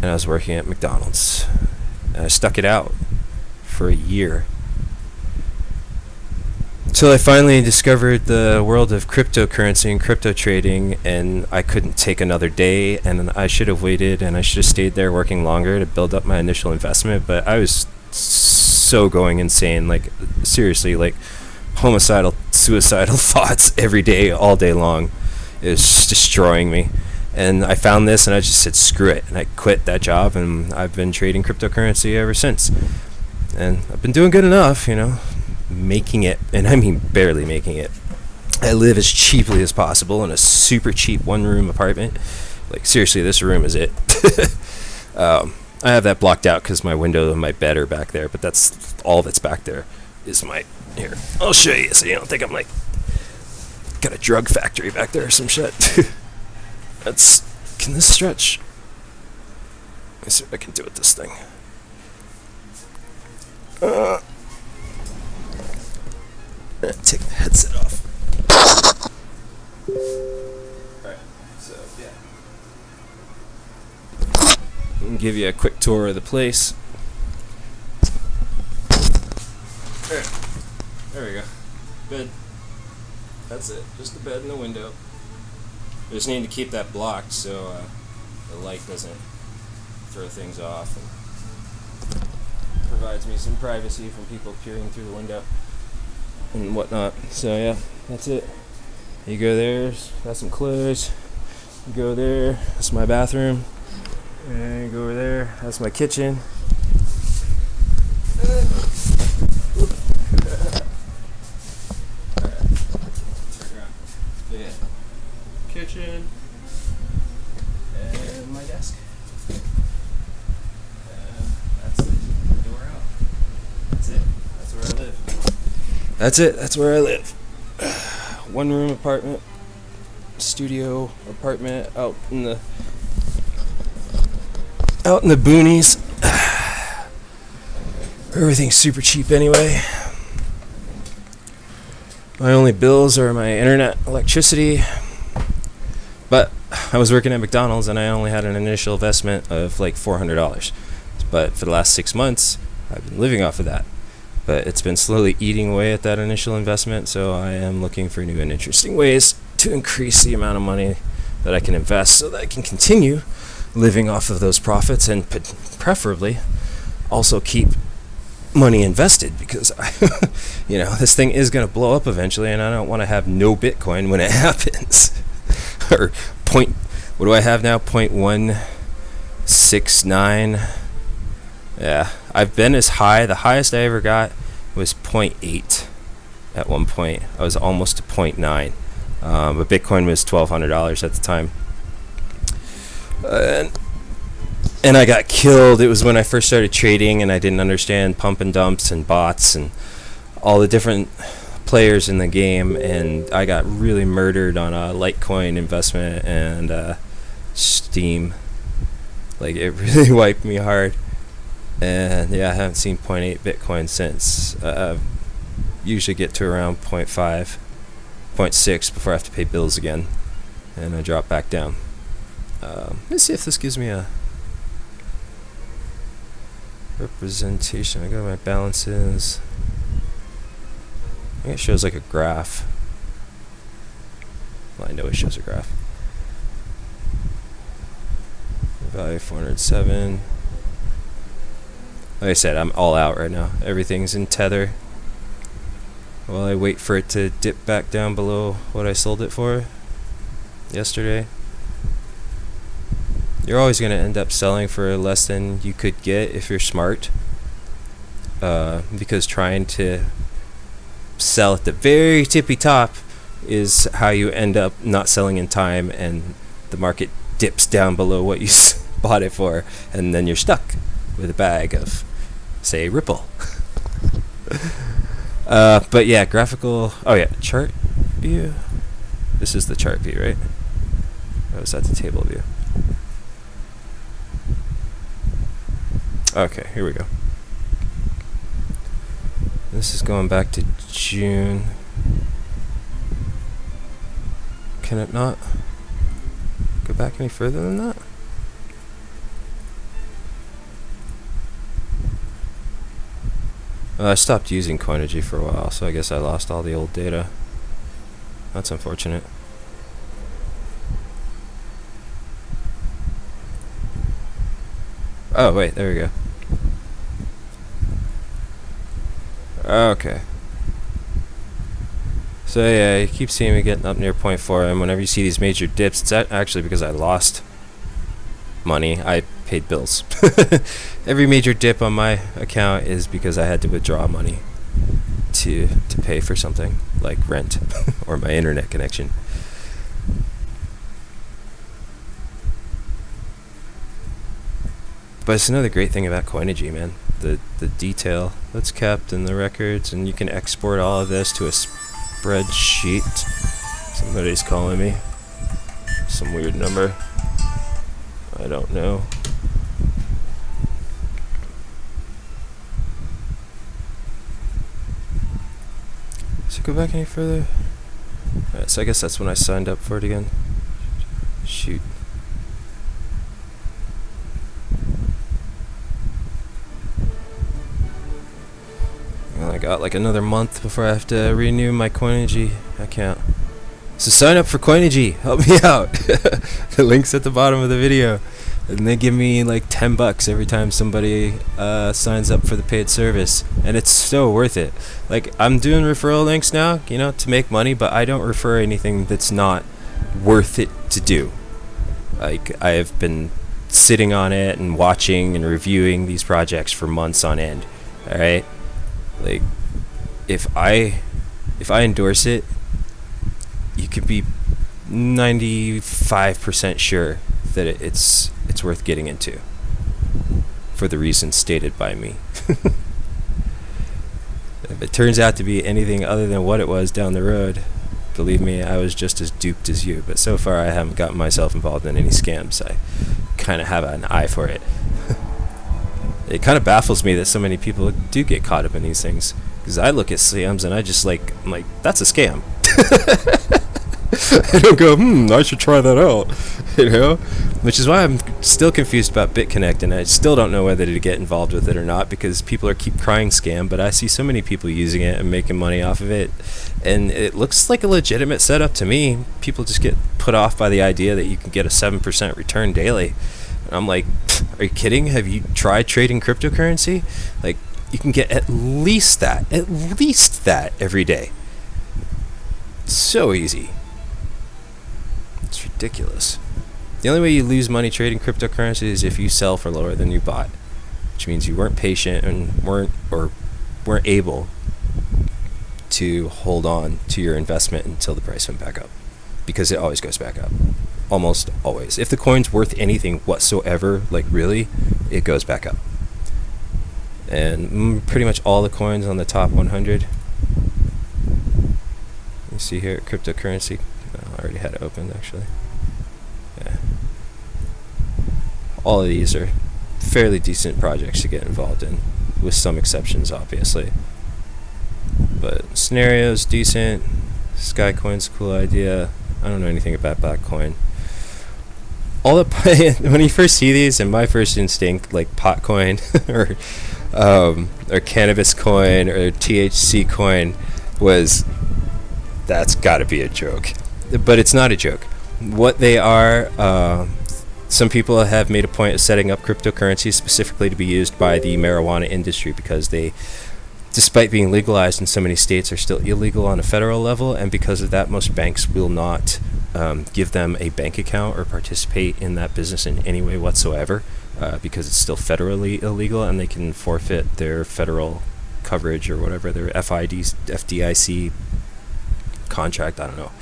and I was working at McDonald's. And I stuck it out for a year. Until I finally discovered the world of cryptocurrency and crypto trading, and I couldn't take another day, and I should have waited, and I should have stayed there working longer to build up my initial investment. But I was so going insane, like seriously, like homicidal, suicidal thoughts every day, all day long. It was just destroying me. And I found this, and I just said screw it, and I quit that job, and I've been trading cryptocurrency ever since. And I've been doing good enough, making it, and I mean barely making it. I live as cheaply as possible in a super cheap one-room apartment. Like, seriously, this room is it. I have that blocked out because my window and my bed are back there, but that's all that's back there is my, here, I'll show you so you don't think I'm like got a drug factory back there or some shit. That's, can this stretch? Let me see what I can do with this thing. Take the headset off. Alright, so yeah. I'll give you a quick tour of the place. Alright, there we go. Bed. That's it. Just the bed and the window. I just need to keep that blocked so the light doesn't throw things off, and provides me some privacy from people peering through the window and whatnot. So yeah, that's it. You go there, got some clothes. You go there, that's my bathroom. And you go over there, that's my kitchen. Yeah. Kitchen and my desk. That's it. Door out. That's it. That's where I live. That's it. That's where I live. One room apartment, studio apartment out in the boonies. Everything's super cheap anyway. My only bills are my internet, electricity. But I was working at McDonald's and I only had an initial investment of like $400. But for the last 6 months, I've been living off of that. But it's been slowly eating away at that initial investment, so I am looking for new and interesting ways to increase the amount of money that I can invest so that I can continue living off of those profits, and preferably also keep money invested, because this thing is going to blow up eventually, and I don't want to have no Bitcoin when it happens. Or what do I have now? 0.169. Yeah, I've been as high. The highest I ever got was 0.8 at one point. I was almost to 0.9. But Bitcoin was $1,200 at the time. And I got killed. It was when I first started trading and I didn't understand pump and dumps and bots and all the different players in the game, and I got really murdered on a Litecoin investment and Steam. Like, it really wiped me hard. And yeah, I haven't seen 0.8 Bitcoin since. Usually get to around 0.5, 0.6 before I have to pay bills again, and I drop back down. Let me see if this gives me a representation. I got my balances. I think it shows like a graph. Well, I know it shows a graph. Value 407. Like I said, I'm all out right now. Everything's in tether. While I wait for it to dip back down below what I sold it for yesterday. You're always going to end up selling for less than you could get if you're smart. Because trying to sell at the very tippy top is how you end up not selling in time, and the market dips down below what you bought it for, and then you're stuck with a bag of, say, Ripple. But yeah, graphical. Oh yeah, chart view. This is the chart view, right? Or was that the table view? Okay, here we go. This is going back to June. Can it not go back any further than that? I stopped using Coinigy for a while, so I guess I lost all the old data. That's unfortunate. Oh, wait, there we go. Okay. So yeah, you keep seeing me getting up near 0.4, and whenever you see these major dips, it's actually because I lost money. I paid bills. Every major dip on my account is because I had to withdraw money to pay for something like rent or my internet connection. But it's another great thing about Coinigy, man. The detail that's kept in the records, and you can export all of this to a spreadsheet. Somebody's calling me. Some weird number. I don't know. Does it go back any further? Alright, so I guess that's when I signed up for it again. Shoot. Well, I got like another month before I have to renew my Coinigy account. So sign up for Coinigy. Help me out. The link's at the bottom of the video. And they give me like $10 every time somebody signs up for the paid service, and it's so worth it. Like, I'm doing referral links now, you know, to make money, but I don't refer anything that's not worth it to do. Like, I have been sitting on it and watching and reviewing these projects for months on end. All right, like, if I endorse it, you could be 95% sure that it's worth getting into for the reasons stated by me. If it turns out to be anything other than what it was down the road, believe me, I was just as duped as you. But so far I haven't gotten myself involved in any scams. I kind of have an eye for it. It kind of baffles me that so many people do get caught up in these things, because I look at scams and I'm like, that's a scam. I don't go, I should try that out, you know? Which is why I'm still confused about BitConnect, and I still don't know whether to get involved with it or not, because people keep crying scam, but I see so many people using it and making money off of it, and it looks like a legitimate setup to me. People just get put off by the idea that you can get a 7% return daily. And I'm like, are you kidding? Have you tried trading cryptocurrency? Like, you can get at least that every day. It's so easy. It's ridiculous. The only way you lose money trading cryptocurrency is if you sell for lower than you bought, which means you weren't patient and weren't able to hold on to your investment until the price went back up. because it always goes back up. Almost always. If the coin's worth anything whatsoever, like really, it goes back up. And pretty much all the coins on the top 100. You see here, cryptocurrency. I already had it opened, actually. Yeah. All of these are fairly decent projects to get involved in, with some exceptions, obviously. But scenario's decent. Skycoin's a cool idea. I don't know anything about Bitcoin. All the when you first see these, and my first instinct, like Potcoin or cannabis coin or THC coin, was that's got to be a joke. But it's not a joke. What they are, some people have made a point of setting up cryptocurrencies specifically to be used by the marijuana industry, because they, despite being legalized in so many states, are still illegal on a federal level, and because of that, most banks will not give them a bank account or participate in that business in any way whatsoever, because it's still federally illegal, and they can forfeit their federal coverage or whatever, their FDIC contract, I don't know,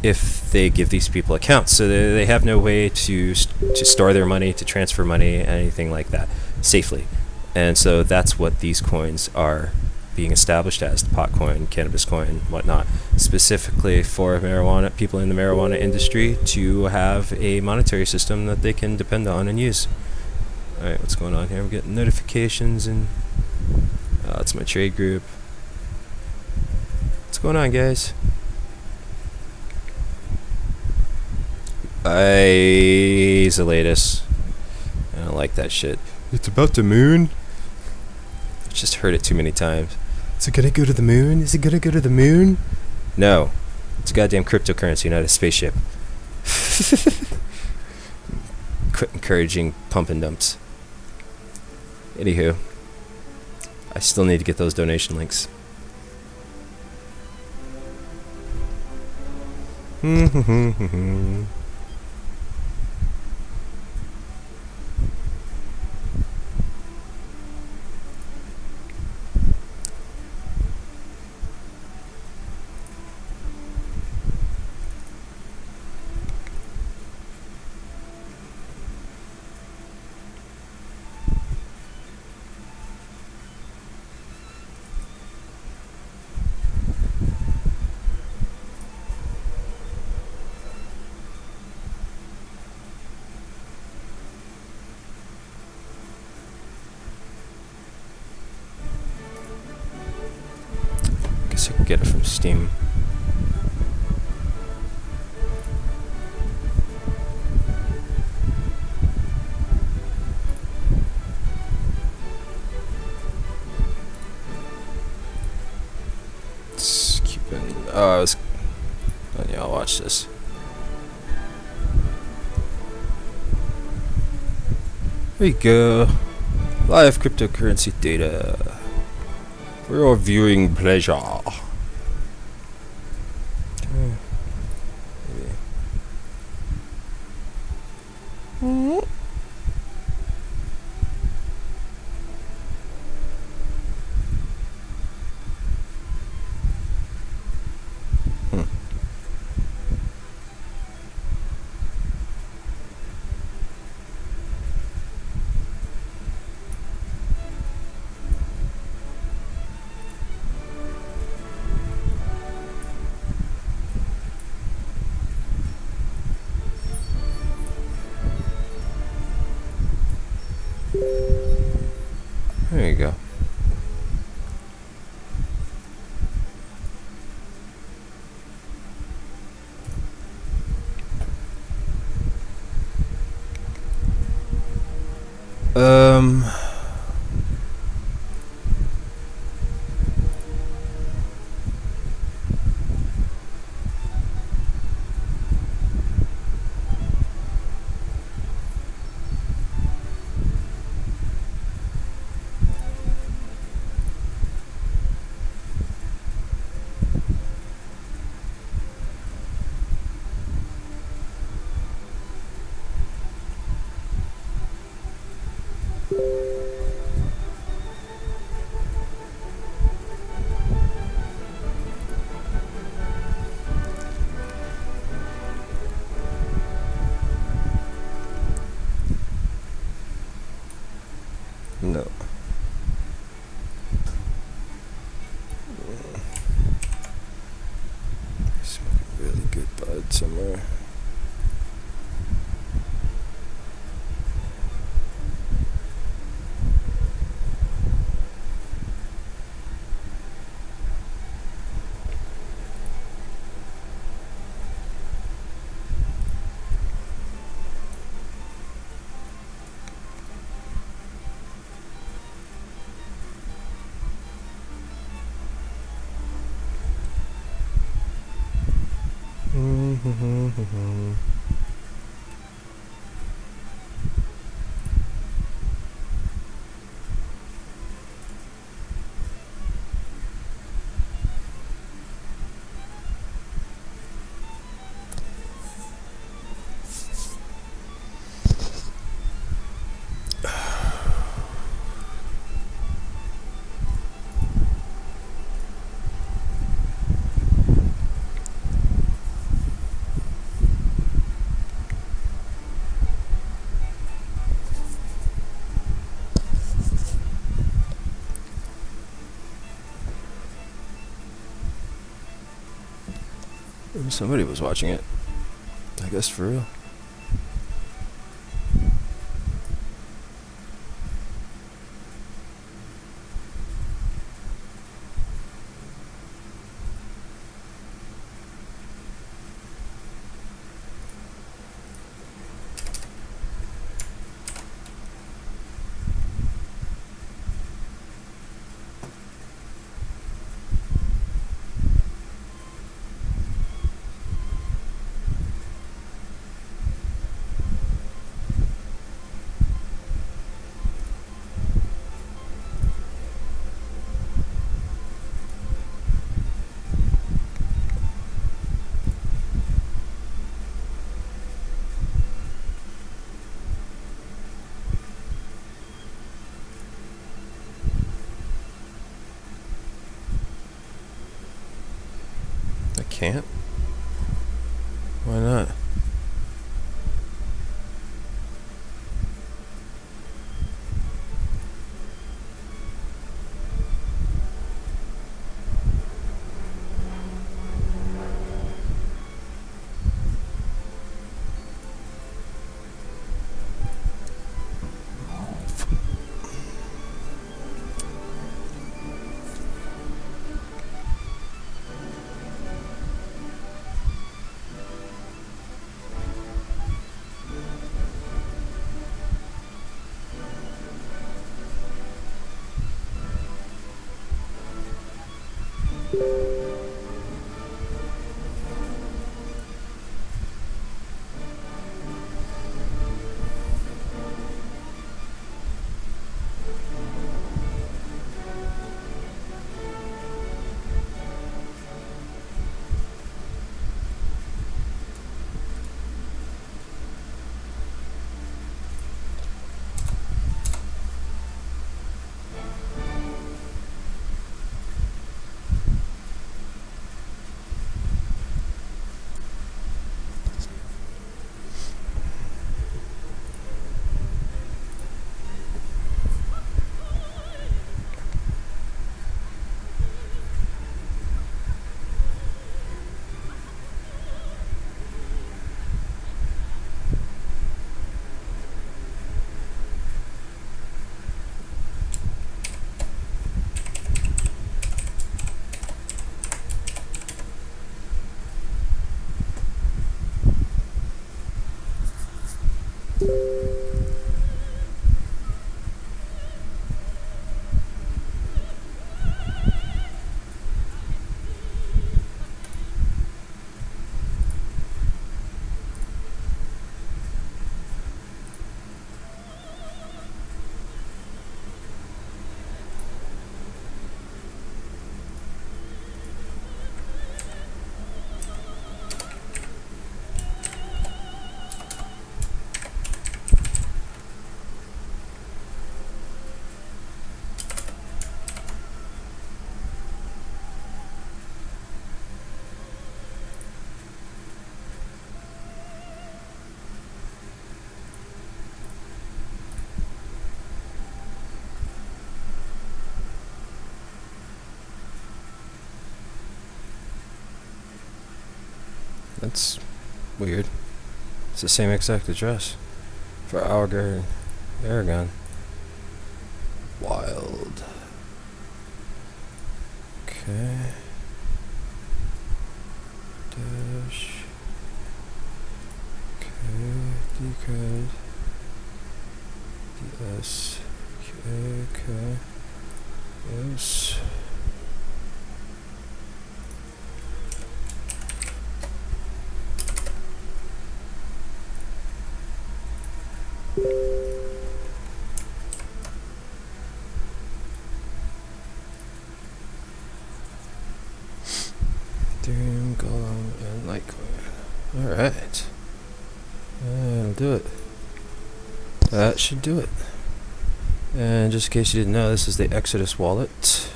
if they give these people accounts. So they have no way to store their money, to transfer money, anything like that safely. And so that's what these coins are being established as, the pot coin, cannabis coin, whatnot, specifically for marijuana, people in the marijuana industry to have a monetary system that they can depend on and use. All right, what's going on here? I'm getting notifications, and it's my trade group. What's going on, guys? Isolatus. I don't like that shit. It's about the moon? I've just heard it too many times. Is it gonna go to the moon? Is it gonna go to the moon? No. It's a goddamn cryptocurrency, not a spaceship. Quit encouraging pump and dumps. Anywho, I still need to get those donation links. Guess I can get it from Steam. Let's keep it. Oh, yeah, I'll watch this. There you go. Live cryptocurrency data for your viewing pleasure. There you go. good bud somewhere. Somebody was watching it. I guess for real. Can't? Why not? That's weird. It's the same exact address for Auger and Aragon. Wild. Okay. Dash. Okay. Decode. DS. Okay. Yes. Ethereum, Golem, and Litecoin. Alright. That'll do it. That should do it. And just in case you didn't know, this is the Exodus wallet.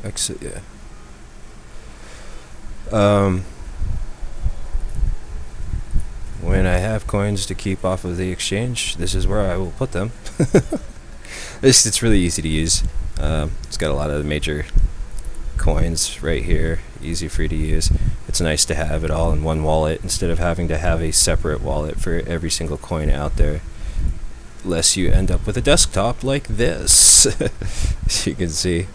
Exit, yeah. When I have coins to keep off of the exchange, this is where I will put them. It's really easy to use. It's got a lot of the major coins right here, easy for you to use. It's nice to have it all in one wallet instead of having to have a separate wallet for every single coin out there, lest you end up with a desktop like this. As you can see,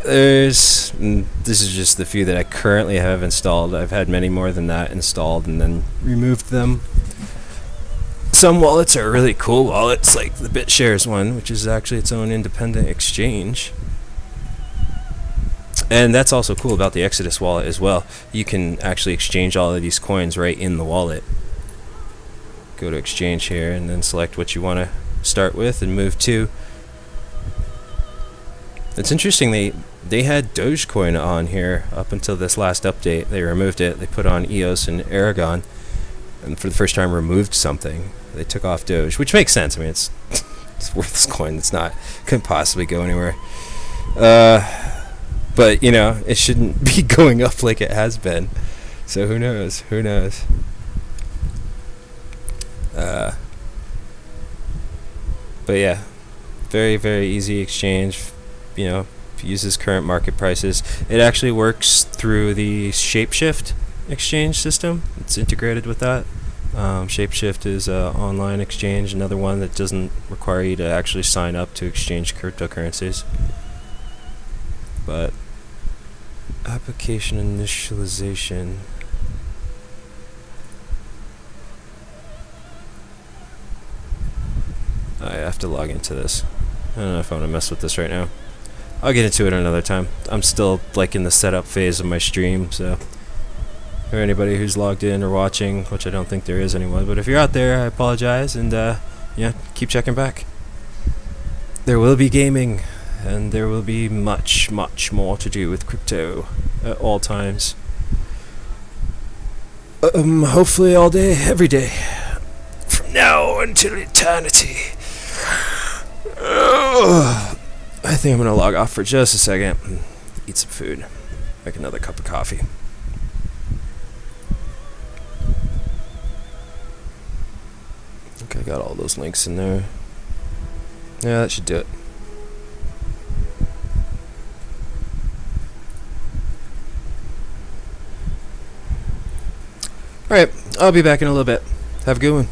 this is just the few that I currently have installed. I've had many more than that installed and then removed them. Some wallets are really cool wallets, like the BitShares one, which is actually its own independent exchange. And that's also cool about the Exodus wallet as well. You can actually exchange all of these coins right in the wallet. Go to exchange here and then select what you want to start with and move to. It's interesting, they had Dogecoin on here up until this last update. They removed it. They put on EOS and Aragon, and for the first time removed something. They took off Doge, which makes sense. I mean, it's worthless coin. It's not, couldn't possibly go anywhere. But, you know, it shouldn't be going up like it has been. So who knows? Who knows? But yeah, very, very easy exchange. You know, uses current market prices. It actually works through the Shapeshift exchange system. It's integrated with that. Shapeshift is an online exchange, another one that doesn't require you to actually sign up to exchange cryptocurrencies. But application initialization. I have to log into this. I don't know if I want to mess with this right now. I'll get into it another time. I'm still like in the setup phase of my stream, so for anybody who's logged in or watching, which I don't think there is anyone, but if you're out there, I apologize, and yeah, keep checking back. There will be gaming, and there will be much, much more to do with crypto at all times. Hopefully all day, every day, from now until eternity. I think I'm gonna log off for just a second and eat some food, make another cup of coffee. Okay, I got all those links in there. Yeah, that should do it. Alright, I'll be back in a little bit. Have a good one.